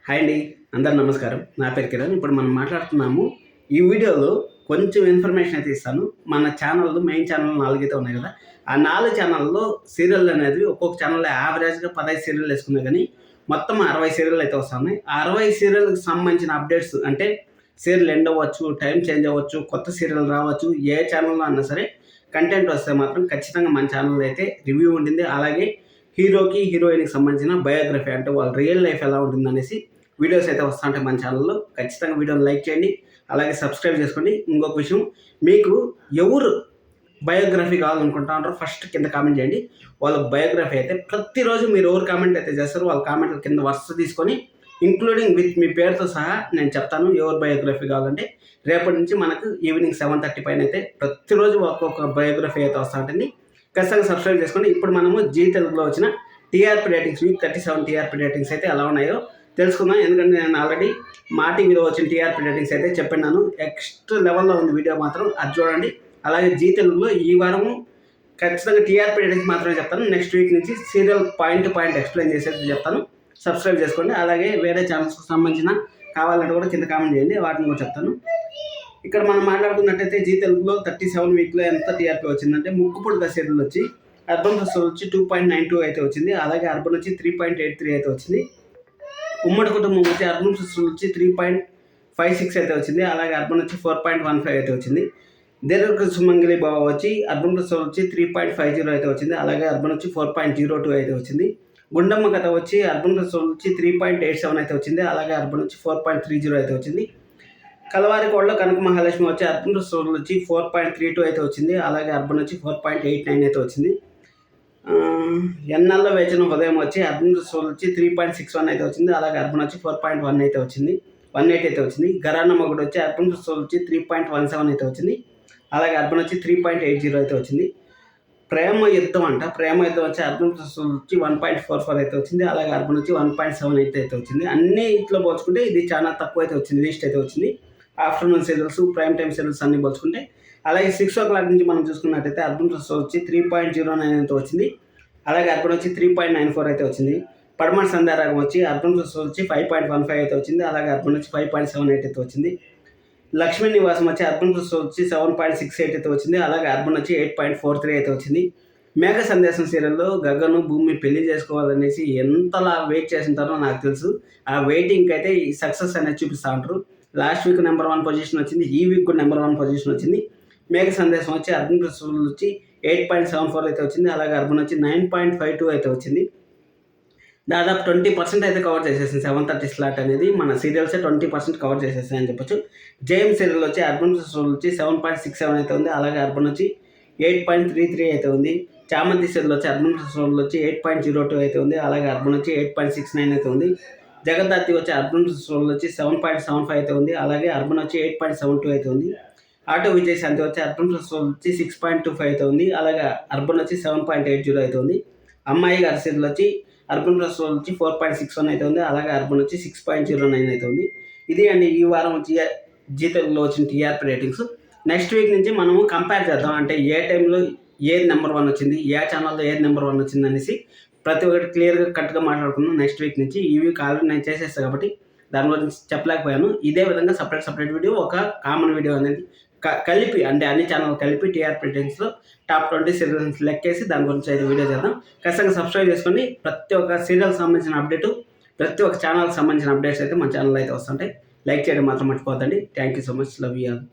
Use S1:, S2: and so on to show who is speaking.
S1: Hi అండి, అందరు నమస్కారం. నా పేరు కిరణ్. ఇప్పుడు మనం మాట్లాడుతున్నాము. ఈ వీడియోలో కొంచెం ఇన్ఫర్మేషన్ అయితే ఇస్తాను. మన ఛానల్లో మెయిన్ ఛానల్ 4 అయితే ఉన్నాయి కదా, ఆ 4 ఛానల్లో సీరియల్ అనేది ఒక్కొక్క ఛానల్లో యావరేజ్గా 15 సీరియల్ వేసుకున్నా కానీ మొత్తం 60 సీరియల్ అయితే వస్తున్నాయి. 60 సీరియల్కి సంబంధించిన అప్డేట్స్ అంటే సీరియల్ ఎండ్ అవ్వచ్చు, టైం చేంజ్ అవ్వచ్చు, కొత్త సీరియల్ రావచ్చు, ఏ ఛానల్లో అన్నా సరే కంటెంట్ వస్తే మాత్రం ఖచ్చితంగా మన ఛానల్లో అయితే రివ్యూ ఉంటుంది. అలాగే హీరోకి హీరోయిన్కి సంబంధించిన బయోగ్రఫీ అంటే వాళ్ళ రియల్ లైఫ్ ఎలా ఉంటుంది అనేసి వీడియోస్ అయితే వస్తుంటాయి మన ఛానల్లో. ఖచ్చితంగా వీడియోని లైక్ చేయండి, అలాగే సబ్స్క్రైబ్ చేసుకోండి. ఇంకొక విషయం, మీకు ఎవరు బయోగ్రఫీ కావాలనుకుంటున్నారో ఫస్ట్ కింద కామెంట్ చేయండి. వాళ్ళ బయోగ్రఫీ అయితే ప్రతిరోజు మీరు ఎవరు కామెంట్ అయితే చేస్తారో వాళ్ళ కామెంట్ల కింద వరుస తీసుకొని ఇంక్లూడింగ్ విత్ మీ పేరుతో సహా నేను చెప్తాను ఎవరు బయోగ్రఫీ కావాలంటే. రేపటి నుంచి మనకు ఈవినింగ్ 7:30 పైన అయితే ప్రతిరోజు ఒక్కొక్క బయోగ్రఫీ అయితే వస్తూ ఉంటుంది. ఖచ్చితంగా సబ్స్క్రైబ్ చేసుకోండి. ఇప్పుడు మనము జీ తెలుగులో వచ్చిన TRP ratings, week 37 TRP ratings అయితే ఎలా ఉన్నాయో తెలుసుకుందాం. ఎందుకంటే నేను ఆల్రెడీ మా టీవీలో వచ్చిన టీఆర్పీ రేటింగ్స్ అయితే చెప్పినాను. నెక్స్ట్ లెవెల్లో ఉంది వీడియో, మాత్రం అది చూడండి. అలాగే జీ తెలుగులో ఈ వారము ఖచ్చితంగా టీఆర్పీ రేటింగ్స్ మాత్రమే చెప్తాను. నెక్స్ట్ వీక్ నుంచి సీరియల్ పాయింట్ ఎక్స్ప్లెయిన్ చేసేది చెప్తాను. సబ్స్క్రైబ్ చేసుకోండి. అలాగే వేరే ఛానల్స్కి సంబంధించిన కావాలంటే కూడా కింద కామెంట్ చేయండి, వాటిని కూడా చెప్తాను. ఇక్కడ మనం మాట్లాడుకున్నట్టయితే జీ తెలుగులో 37 వీక్లో ఎంత టీఆర్పీ వచ్చిందంటే, ముక్కుపుడుక సీరియల్ వచ్చి అర్బన్ ఫెస్టివల్ వచ్చి 2.92 అయితే వచ్చింది. అలాగే అర్బన్ వచ్చి 3.83 అయితే వచ్చింది. ఉమ్మడి కుటుంబం వచ్చి అర్బన్ ఫెస్టివల్ వచ్చి 3.56 అయితే వచ్చింది. అలాగే అర్బన్ వచ్చి 4.15 అయితే వచ్చింది. దీర్ఘ సుమంగళి బావ వచ్చి అర్బన్ ఫెస్టివల్ వచ్చి 3.50 అయితే వచ్చింది. అలాగే అర్బన్ వచ్చి 4.02 అయితే వచ్చింది. గుండమ్మ కథ వచ్చి అర్బన్ ఫెస్టివల్ వచ్చి 3.87 అయితే వచ్చింది. అలాగే అర్బన్ వచ్చి 4.30 అయితే వచ్చింది. కలవారి కోడలో కనక మహాలక్ష్మి వచ్చి అర్బన్ ఫెస్టివల్ వచ్చి 4.32 అయితే వచ్చింది. అలాగే అర్బన్ వచ్చి 4.89 అయితే వచ్చింది. ఎన్నాళ్ళలో వేచిన ఉదయం వచ్చి అర్బన్ ఫెస్టివల్ వచ్చి 3.61 అయితే వచ్చింది. అలాగే అర్బన్ వచ్చి 4.1 అయితే వచ్చింది, 18 అయితే వచ్చింది. గరాన మొగుడు వచ్చి అర్బన్ ఫెస్టివల్ వచ్చి 3.17 అయితే వచ్చింది. అలాగే అర్బన్ వచ్చి 3.80 అయితే వచ్చింది. ప్రేమ యుద్ధం వచ్చి అర్బన్ ఫెస్టివల్ వచ్చి 1.44 అయితే వచ్చింది. అలాగే అర్బన్ వచ్చి 1.78 అయితే వచ్చింది. అన్ని ఇట్లా పోల్చుకుంటే ఇది చాలా తక్కువ అయితే వచ్చింది, లీస్ట్ అయితే వచ్చింది. Afternoon serials, prime time serials అన్ని పోల్చుకుంటే. అలాగే 6 o'clock నుంచి మనం చూసుకున్నట్టయితే అర్బన్ ఫెస్టివల్ వచ్చి 3.09 అయితే వచ్చింది. అలాగే అర్బన్ వచ్చి 3.94 అయితే వచ్చింది. పడమటి సంధ్యారాగం వచ్చి అర్బన్ ఫెస్టివల్ వచ్చి 5.15 అయితే వచ్చింది. అలాగే అర్బన్ వచ్చి 5.78 అయితే వచ్చింది. లక్ష్మీ నివాసం వచ్చి అర్బన్ ఫెస్టివల్ వచ్చి 7.68 అయితే వచ్చింది. అలాగే అర్బన్ వచ్చి 8.43 అయితే వచ్చింది. మేఘ సందేశం సీరియల్లో గగను భూమి పెళ్లి చేసుకోవాలనేసి ఎంతలా వెయిట్ చేసింటారో నాకు తెలుసు. ఆ వెయిటింగ్కి అయితే ఈ సక్సెస్ అనేది చూపిస్తూ ఉంటారు. లాస్ట్ వీక్ నెంబర్ 1 పొజిషన్ వచ్చింది, ఈ వీక్ కూడా నెంబర్ 1 పొజిషన్ వచ్చింది. మేఘ సందేశం వచ్చి అర్బన్ ఫెస్టివల్ వచ్చి 8.74 అయితే వచ్చింది. అలాగే అర్బన్ వచ్చి 9.52 అయితే వచ్చింది. దాదాపు 20% అయితే కవర్ చేసేసింది. 7:30 స్లాట్ అనేది మన సీరియల్సే 20% కవర్ చేసేసాయి అని చెప్పొచ్చు. జేఎం సీరియల్ వచ్చి అర్బన్ ఫెస్టివల్ వచ్చి 7.67 అయితే ఉంది. అలాగే అర్బన్ వచ్చి 8.33 అయితే ఉంది. చామంతి సీరియల్ వచ్చి అర్బన్ ఫెస్టివల్ వచ్చి 8.02 అయితే ఉంది. అలాగే అర్బన్ వచ్చి 8.69 అయితే ఉంది. జగదాతి వచ్చి అర్బన్ ఫెస్టివల్ వచ్చి 7.75 అయితే ఉంది. అలాగే అర్బన్ వచ్చి 8.72 అయితే ఉంది. ఆటో విజయశాంతి వచ్చి అర్బన్ ఫెస్టివల్ వచ్చి 6.25 అయితే ఉంది. అలాగే అర్బన్ వచ్చి 7.80 అయితే ఉంది. అమ్మాయి గారి సీరియల్ వచ్చి అర్బన్ ఫెస్టివల్ వచ్చి 4.61 అయితే ఉంది. అలాగే అర్బన్ వచ్చి 6.09 అయితే ఉంది. ఇది అండి ఈ వారం వచ్చి జీ తెలుగులో వచ్చిన టీఆర్పీ రేటింగ్స్. నెక్స్ట్ వీక్ నుంచి మనము కంపేర్ చేద్దాం, అంటే ఏ టైంలో ఏది నెంబర్ 1 వచ్చింది, ఏ ఛానల్లో ఏది నెంబర్ 1 వచ్చింది అనేసి ప్రతి ఒక్కటి క్లియర్గా కరెక్ట్గా మాట్లాడుకుందాం నెక్స్ట్ వీక్ నుంచి. ఈ వీక్ ఆల్రెడీ నేను చేసేస్తాను కాబట్టి దాని గురించి చెప్పలేకపోయాను. ఇదే విధంగా సపరేట్ వీడియో, ఒక కామన్ వీడియో అనేది కలిపి, అంటే అన్ని ఛానల్ కలిపి టీఆర్పీ రేటింగ్స్లో టాప్ 20 సీరియల్స్ లెక్కేసి దాని గురించి అయితే వీడియో చేద్దాం. ఖచ్చితంగా సబ్స్క్రైబ్ చేసుకొని ప్రతి ఒక్క సీరియల్ సంబంధించిన అప్డేటు, ప్రతి ఒక్క ఛానల్కి సంబంధించిన అప్డేట్స్ అయితే మన ఛానల్లో అయితే వస్తుంటాయి. లైక్ చేయడం మాత్రం మర్చిపోద్దండి. Thank you so much, love you all.